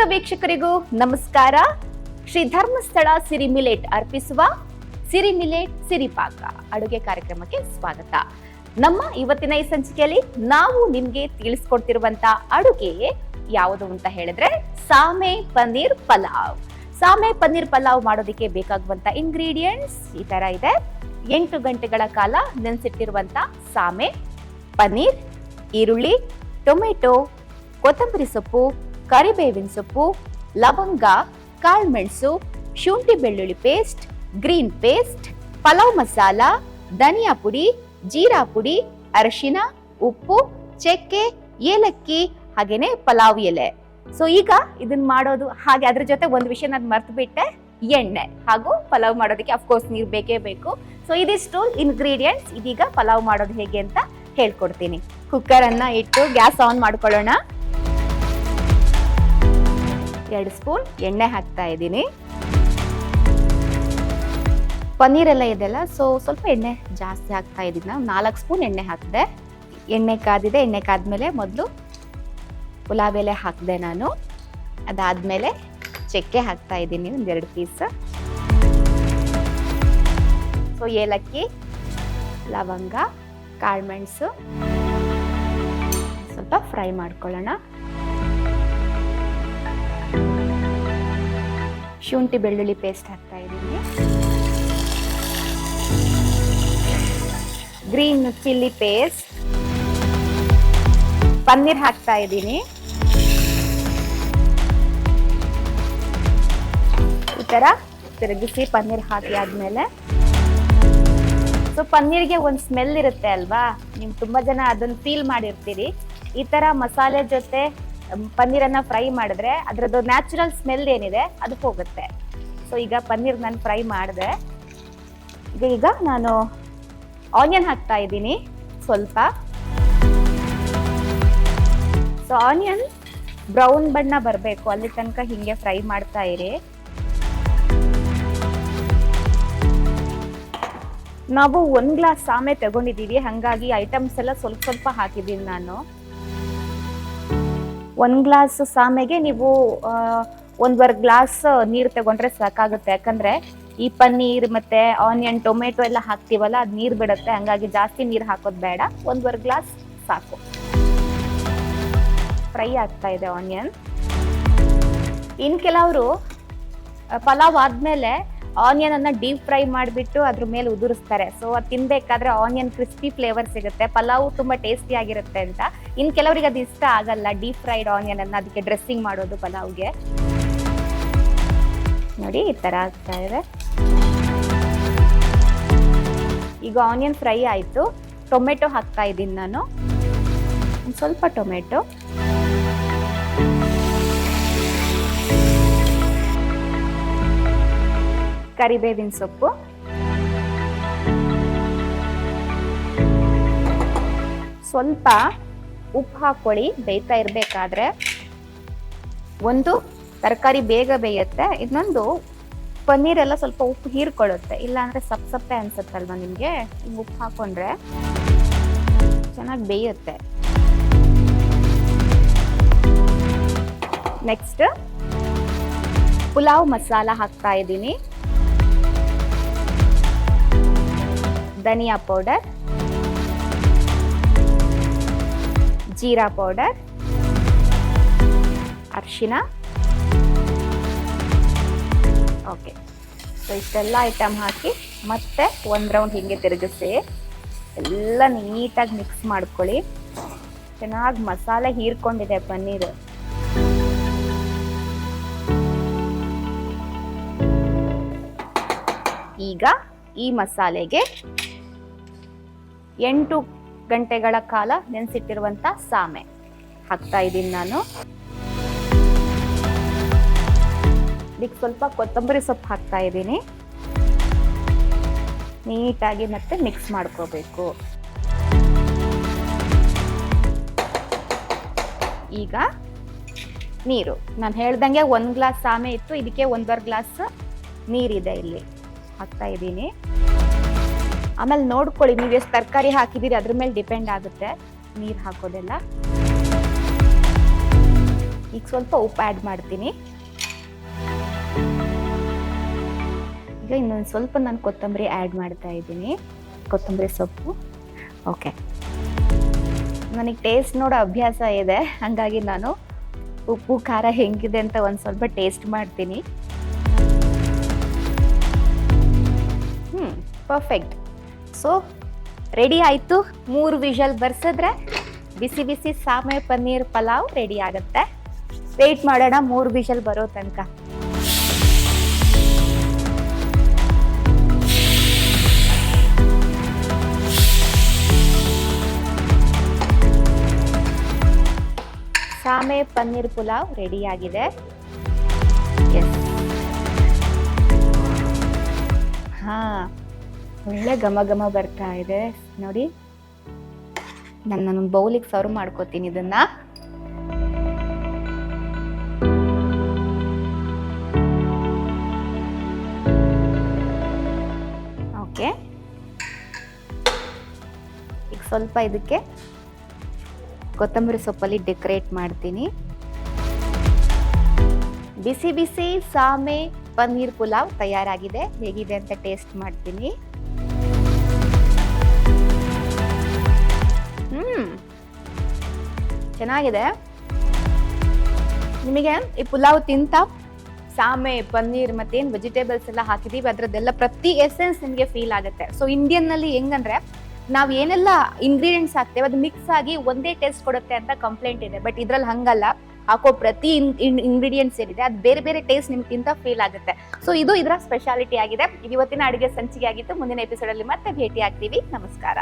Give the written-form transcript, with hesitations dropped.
ಸಮಸ್ತ ವೀಕ್ಷಕರಿಗೂ ನಮಸ್ಕಾರ. ಶ್ರೀ ಧರ್ಮಸ್ಥಳ ಸಿರಿ ಮಿಲೆಟ್ ಅರ್ಪಿಸುವ ಸಿರಿ ಮಿಲೆಟ್ ಸಿರಿಪಾಕ ಅಡುಗೆ ಕಾರ್ಯಕ್ರಮಕ್ಕೆ ಸ್ವಾಗತ. ನಮ್ಮ ಇವತ್ತಿನ ಈ ಸಂಚಿಕೆಯಲ್ಲಿ ನಾವು ನಿಮ್ಗೆ ತಿಳಿಸ್ಕೊಡ್ತಿರುವಂತ ಅಡುಗೆ ಯಾವುದು ಅಂತ ಹೇಳಿದ್ರೆ ಸಾಮೆ ಪನ್ನೀರ್ ಪಲಾವ್. ಸಾಮೆ ಪನ್ನೀರ್ ಪಲಾವ್ ಮಾಡೋದಕ್ಕೆ ಬೇಕಾಗುವಂತ ಇಂಗ್ರೀಡಿಯೆಂಟ್ಸ್ ಈ ತರ ಇದೆ. 8 ಗಂಟೆಗಳ ಕಾಲ ನೆನೆಸಿಟ್ಟಿರುವಂತ ಸಾಮೆ, ಪನ್ನೀರ್, ಈರುಳ್ಳಿ, ಟೊಮೆಟೊ, ಕೊತ್ತಂಬರಿ ಸೊಪ್ಪು, ಕರಿಬೇವಿನ ಸೊಪ್ಪು, ಲವಂಗ, ಕಾಳುಮೆಣಸು, ಶುಂಠಿ ಬೆಳ್ಳುಳ್ಳಿ paste, green paste, pulao masala, ಧನಿಯಾ ಪುಡಿ, ಜೀರಾ ಪುಡಿ, ಅರಿಶಿನ, ಉಪ್ಪು, ಚಕ್ಕೆ, ಏಲಕ್ಕಿ, ಹಾಗೇನೆ ಪಲಾವ್ ಎಲೆ. ಸೊ ಈಗ ಇದನ್ನ ಮಾಡೋದು ಹಾಗೆ ಅದ್ರ ಜೊತೆ ಒಂದು ವಿಷಯ ನಾನು ಮರ್ತು ಬಿಟ್ಟೆ, ಎಣ್ಣೆ ಹಾಗೂ ಪಲಾವ್ ಮಾಡೋದಕ್ಕೆ ಅಫ್ಕೋರ್ಸ್ ನೀರು ಬೇಕೇ ಬೇಕು. ಸೊ ಇದಿಷ್ಟು ಇಂಗ್ರೀಡಿಯೆಂಟ್ಸ್. ಇದೀಗ ಪಲಾವ್ ಮಾಡೋದು ಹೇಗೆ ಅಂತ ಹೇಳ್ಕೊಡ್ತೀನಿ. ಕುಕ್ಕರ್ ಅನ್ನ ಇಟ್ಟು ಗ್ಯಾಸ್ ಆನ್ ಮಾಡ್ಕೊಳ್ಳೋಣ. 2 ಸ್ಪೂನ್ ಎಣ್ಣೆ ಹಾಕ್ತಾ ಇದ್ದೀನಿ. ಪನ್ನೀರ್ ಎಲ್ಲ ಇದೆಲ್ಲ, ಸೊ ಸ್ವಲ್ಪ ಎಣ್ಣೆ ಜಾಸ್ತಿ ಹಾಕ್ತಾ ಇದ್ದೀನಿ. ನಾವು 4 ಸ್ಪೂನ್ ಎಣ್ಣೆ ಹಾಕಿದೆ. ಎಣ್ಣೆ ಕಾದಿದೆ. ಎಣ್ಣೆ ಕಾದ್ಮೇಲೆ ಮೊದಲು ಪುಲಾವ್ ಎಲೆ ಹಾಕಿದೆ ನಾನು. ಅದಾದ್ಮೇಲೆ ಚಕ್ಕೆ ಹಾಕ್ತಾ ಇದ್ದೀನಿ, 2 ಪೀಸ್. ಸೊ ಏಲಕ್ಕಿ, ಲವಂಗ, ಕಾಳುಮೆಣಸು ಸ್ವಲ್ಪ ಫ್ರೈ ಮಾಡ್ಕೊಳ್ಳೋಣ. ಶುಂಠಿ ಬೆಳ್ಳುಳ್ಳಿ ಪೇಸ್ಟ್ ಹಾಕ್ತಾ ಇದ್ದೀನಿ. ಗ್ರೀನ್ ಚಿಲ್ಲಿ ಪೇಸ್ಟ್, ಪನ್ನೀರ್ ಹಾಕ್ತಾ ಇದ್ದೀನಿ. ಈ ತರ ತಿರುಗಿಸಿ ಪನ್ನೀರ್ ಹಾಕಿ ಆದ್ಮೇಲೆ, ಸೊ ಪನ್ನೀರ್ಗೆ ಒಂದು ಸ್ಮೆಲ್ ಇರುತ್ತೆ ಅಲ್ವಾ, ನೀವು ತುಂಬಾ ಜನ ಅದನ್ನ ಫೀಲ್ ಮಾಡಿರ್ತೀರಿ. ಈ ತರ ಮಸಾಲೆ ಜೊತೆ ಪನ್ನೀರನ್ನ ಫ್ರೈ ಮಾಡಿದ್ರೆ ಅದರದ್ದು ನ್ಯಾಚುರಲ್ ಸ್ಮೆಲ್ ಏನಿದೆ ಅದು ಹೋಗುತ್ತೆ. ಸೊ ಈಗ ಪನ್ನೀರ್ ನಾನು ಫ್ರೈ ಮಾಡಿದೆ. ಈಗ ನಾನು ಆನಿಯನ್ ಹಾಕ್ತಾ ಇದ್ದೀನಿ ಸ್ವಲ್ಪ. ಸೊ ಆನಿಯನ್ ಬ್ರೌನ್ ಬಣ್ಣ ಬರಬೇಕು, ಅಲ್ಲಿ ತನಕ ಹಿಂಗೆ ಫ್ರೈ ಮಾಡ್ತಾ ಇರಿ. ನಾವು 1 ಗ್ಲಾಸ್ ಸಾಮೆ ತಗೊಂಡಿದ್ದೀವಿ, ಹಾಗಾಗಿ ಐಟಮ್ಸ್ ಎಲ್ಲ ಸ್ವಲ್ಪ ಸ್ವಲ್ಪ ಹಾಕಿದ್ದೀನಿ ನಾನು. 1 ಗ್ಲಾಸ್ ಸಾಮೆಗೆ ನೀವು 1.5 ಗ್ಲಾಸ್ ನೀರು ತಗೊಂಡ್ರೆ ಸಾಕಾಗುತ್ತೆ. ಯಾಕಂದ್ರೆ ಈ ಪನ್ನೀರ್ ಮತ್ತೆ ಆನಿಯನ್, ಟೊಮೆಟೊ ಎಲ್ಲ ಹಾಕ್ತೀವಲ್ಲ, ಅದು ನೀರು ಬಿಡುತ್ತೆ. ಹಂಗಾಗಿ ಜಾಸ್ತಿ ನೀರು ಹಾಕೋದು ಬೇಡ, 1.5 ಗ್ಲಾಸ್ ಸಾಕು. ಫ್ರೈ ಆಗ್ತಾ ಇದೆ ಆನಿಯನ್. ಇನ್ ಕೆಲವರು ಪಲಾವ್ ಆದ್ಮೇಲೆ ಆನಿಯನ್ ಅನ್ನ ಡೀಪ್ ಫ್ರೈ ಮಾಡಿಬಿಟ್ಟು ಅದ್ರ ಮೇಲೆ ಉದುರಿಸ್ತಾರೆ. ಸೊ ಅದು ತಿನ್ಬೇಕಾದ್ರೆ ಆನಿಯನ್ ಕ್ರಿಸ್ಪಿ ಫ್ಲೇವರ್ ಸಿಗುತ್ತೆ, ಪಲಾವ್ ತುಂಬಾ ಟೇಸ್ಟಿ ಆಗಿರುತ್ತೆ ಅಂತ. ಇನ್ ಕೆಲವರಿಗೆ ಅದು ಇಷ್ಟ ಆಗಲ್ಲ, ಡೀಪ್ ಫ್ರೈಡ್ ಆನಿಯನ್ ಅನ್ನ ಅದಕ್ಕೆ ಡ್ರೆಸ್ಸಿಂಗ್ ಮಾಡೋದು ಪಲಾವ್ಗೆ. ನೋಡಿ ಈ ತರ ಆಗ್ತಾ ಇದೆ. ಈಗ ಆನಿಯನ್ ಫ್ರೈ ಆಯ್ತು. ಟೊಮೆಟೊ ಹಾಕ್ತಾ ಇದ್ದೀನಿ ನಾನು, ಒಂದು ಸ್ವಲ್ಪ ಟೊಮೆಟೊ, ಕರಿಬೇವಿನ ಸೊಪ್ಪು, ಸ್ವಲ್ಪ ಉಪ್ಪು ಹಾಕೊಳ್ಳಿ ಬೇಯ್ತಾ ಇರ್ಬೇಕಾದ್ರೆ. ಒಂದು ತರಕಾರಿ ಬೇಗ ಬೇಯುತ್ತೆ, ಇನ್ನೊಂದು ಪನ್ನೀರ್ ಎಲ್ಲ ಸ್ವಲ್ಪ ಉಪ್ಪು ಹೀರ್ಕೊಳ್ಳುತ್ತೆ. ಇಲ್ಲ ಅಂದ್ರೆ ಸಪ್ಪೆ ಅನ್ಸುತ್ತಲ್ವಾ ನಿಮ್ಗೆ, ಉಪ್ಪು ಹಾಕೊಂಡ್ರೆ ಚೆನ್ನಾಗಿ ಬೇಯುತ್ತೆ. ನೆಕ್ಸ್ಟ್ ಪುಲಾವ್ ಮಸಾಲ ಹಾಕ್ತಾ ಇದ್ದೀನಿ. ಧನಿಯಾ ಪೌಡರ್, ಜೀರಾ ಪೌಡರ್, ಅರಿಶಿನ. ಓಕೆ, ಸೊ ಇಷ್ಟೆಲ್ಲ ಐಟಮ್ ಹಾಕಿ ಮತ್ತೆ 1 ರೌಂಡ್ ಹಿಂಗೆ ತಿರುಗಿಸಿ ಎಲ್ಲ ನೀಟಾಗಿ ಮಿಕ್ಸ್ ಮಾಡ್ಕೊಳ್ಳಿ. ಚೆನ್ನಾಗಿ ಮಸಾಲೆ ಹೀರ್ಕೊಂಡಿದೆ ಪನ್ನೀರ್. ಈಗ ಈ ಮಸಾಲೆಗೆ 8 ಗಂಟೆಗಳ ಕಾಲ ನೆನೆಸಿಟ್ಟಿರುವಂತ ಸಾಮೆ ಹಾಕ್ತಾ ಇದ್ದೀನಿ ನಾನು. ಇದಕ್ಕೆ ಸ್ವಲ್ಪ ಕೊತ್ತಂಬರಿ ಸೊಪ್ಪು ಹಾಕ್ತಾ ಇದ್ದೀನಿ. ನೀಟಾಗಿ ಮತ್ತೆ ಮಿಕ್ಸ್ ಮಾಡ್ಕೋಬೇಕು. ಈಗ ನೀರು ನಾನು ಹೇಳ್ದಂಗೆ 1 ಗ್ಲಾಸ್ ಸಾಮೆ ಇತ್ತು, ಇದಕ್ಕೆ 1.5 ಗ್ಲಾಸ್ ನೀರಿದೆ ಇಲ್ಲಿ ಹಾಕ್ತಾ ಇದ್ದೀನಿ. ಆಮೇಲೆ ನೋಡ್ಕೊಳ್ಳಿ ನೀವು ಎಷ್ಟು ತರಕಾರಿ ಹಾಕಿದ್ದೀರಿ ಅದ್ರ ಮೇಲೆ ಡಿಪೆಂಡ್ ಆಗುತ್ತೆ ನೀರು ಹಾಕೋದೆಲ್ಲ. ಈಗ ಸ್ವಲ್ಪ ಉಪ್ಪು ಆ್ಯಡ್ ಮಾಡ್ತೀನಿ. ಈಗ ಇನ್ನೊಂದು ಸ್ವಲ್ಪ ನಾನು ಕೊತ್ತಂಬರಿ ಆ್ಯಡ್ ಮಾಡ್ತಾ ಇದ್ದೀನಿ, ಕೊತ್ತಂಬರಿ ಸೊಪ್ಪು. ಓಕೆ, ನನಗೆ ಟೇಸ್ಟ್ ನೋಡೋ ಅಭ್ಯಾಸ ಇದೆ, ಹಾಗಾಗಿ ನಾನು ಉಪ್ಪು ಖಾರ ಹೆಂಗಿದೆ ಅಂತ ಒಂದು ಸ್ವಲ್ಪ ಟೇಸ್ಟ್ ಮಾಡ್ತೀನಿ. ಪರ್ಫೆಕ್ಟ್. ಸೊ ರೆಡಿ ಆಯಿತು. 3 ವಿಷಲ್ ಬರ್ಸಿದ್ರೆ ಬಿಸಿ ಬಿಸಿ ಸಾಮೆ ಪನ್ನೀರ್ ಪಲಾವ್ ರೆಡಿ ಆಗುತ್ತೆ. ವೇಟ್ ಮಾಡೋಣ 3 ವಿಷಲ್ ಬರೋ ತನಕ. ಸಾಮೆ ಪನ್ನೀರ್ ಪುಲಾವ್ ರೆಡಿ ಆಗಿದೆ. ಹಾ, ಒಳ್ಳೆ ಘಮ ಘಮ ಬರ್ತಾ ಇದೆ ನೋಡಿ. ನಾನು ಬೌಲಿಗೆ ಸರ್ವ್ ಮಾಡ್ಕೋತೀನಿ ಇದನ್ನ. ಓಕೆ, ಈಗ ಸ್ವಲ್ಪ ಇದಕ್ಕೆ ಕೊತ್ತಂಬರಿ ಸೊಪ್ಪಲ್ಲಿ ಡೆಕೋರೇಟ್ ಮಾಡ್ತೀನಿ. ಬಿಸಿ ಬಿಸಿ ಸಾಮೆ ಪನ್ನೀರ್ ಪುಲಾವ್ ತಯಾರಾಗಿದೆ. ಹೇಗಿದೆ ಅಂತ ಟೇಸ್ಟ್ ಮಾಡ್ತೀನಿ. ಚೆನ್ನಾಗಿದೆ. ನಿಮಗೆ ಈ ಪುಲಾವ್ ತಿಂತ ಸಾಮೆ ಪನ್ನೀರ್ ಮತ್ತೇನು ವೆಜಿಟೇಬಲ್ಸ್ ಎಲ್ಲ ಹಾಕಿದೀವಿ ಅದರದ್ದೆಲ್ಲ ಪ್ರತಿ ಎಸೆನ್ಸ್ ನಿಮಗೆ ಫೀಲ್ ಆಗುತ್ತೆ. ಸೊ ಇಂಡಿಯನ್ನಲ್ಲಿ ಹೆಂಗಂದ್ರೆ ನಾವು ಏನೆಲ್ಲ ಇಂಗ್ರೀಡಿಯೆಂಟ್ಸ್ ಹಾಕ್ತೇವೆ ಅದು ಮಿಕ್ಸ್ ಆಗಿ ಒಂದೇ ಟೇಸ್ಟ್ ಕೊಡುತ್ತೆ ಅಂತ ಕಂಪ್ಲೇಂಟ್ ಇದೆ. ಬಟ್ ಇದ್ರಲ್ಲಿ ಹಂಗಲ್ಲ, ಹಾಕೋ ಪ್ರತಿ ಇಂಗ್ರೀಡಿಯೆಂಟ್ಸ್ ಏನಿದೆ ಅದು ಬೇರೆ ಬೇರೆ ಟೇಸ್ಟ್ ನಿಮ್ಗೆ ತಿಂತ ಫೀಲ್ ಆಗುತ್ತೆ. ಸೊ ಇದು ಇದರ ಸ್ಪೆಷಾಲಿಟಿ ಆಗಿದೆ. ಇವತ್ತಿನ ಅಡುಗೆ ಸಂಚಿಕೆ ಆಗಿತ್ತು. ಮುಂದಿನ ಎಪಿಸೋಡಲ್ಲಿ ಮತ್ತೆ ಭೇಟಿ ಆಗ್ತೀವಿ. ನಮಸ್ಕಾರ.